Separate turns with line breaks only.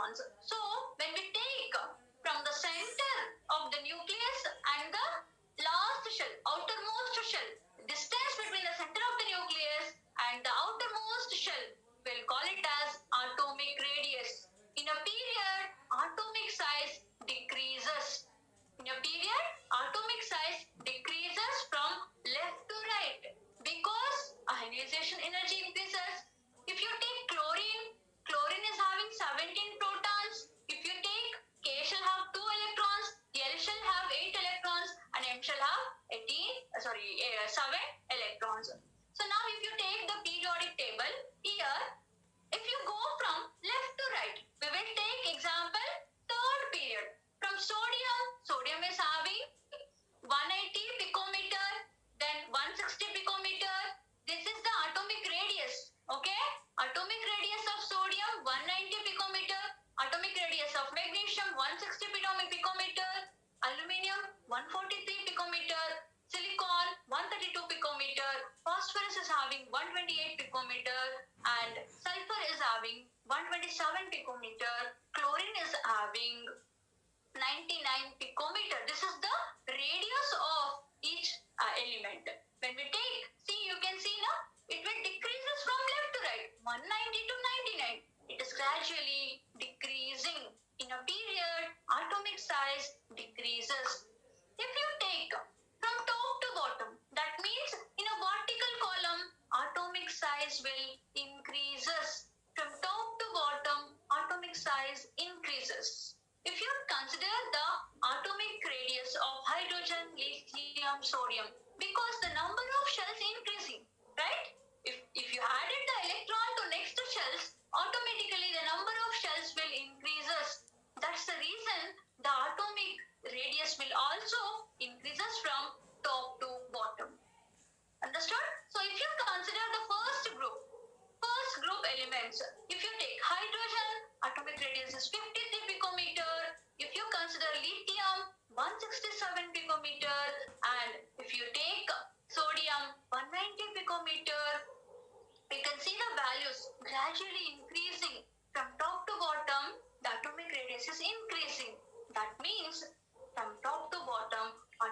electrons. So when we take from the center of the nucleus and the last shell, outermost shell, distance between the center of the nucleus and the outermost shell, we'll call it as atomic radius. In a period, atomic size decreases. In a period, atomic size decreases from left to right because ionization energy increases. If you take chlorine, chlorine is having 17 protons. If you take K shall have 2 electrons, L shall have 8 electrons, and M shall have 7 electrons. So now if you take the periodic table, here, if you go from left to right, we will take example third period. From sodium, sodium is having 180 picometer, then 160 picometer. This is the atomic radius. Okay, atomic radius of sodium 190 picometer, atomic radius of magnesium 160 picometer, aluminium 143 picometer, silicon 132 picometer, phosphorus is having 128 picometer, and sulfur is having 127 picometer, chlorine is having 99 picometer. This is the radius of each element. When we take, see, you can see now, it will decreases from left to right, 190 to 99. It is gradually decreasing. In a period, atomic size decreases. If you take from top to bottom, that means in a vertical column, atomic size will increases. From top to bottom, atomic size increases. If you consider the atomic radius of hydrogen, lithium, sodium, because the number of shells increasing, right? If you added the electron to next shells, automatically the number of shells will increases. That's the reason the atomic radius will also increases from top to bottom. Understood? So if you consider the first group elements, if you take hydrogen, atomic radius is 53 picometer. If you consider lithium, 167 picometer, and if you take sodium, 190 picometer, you can see the values gradually increasing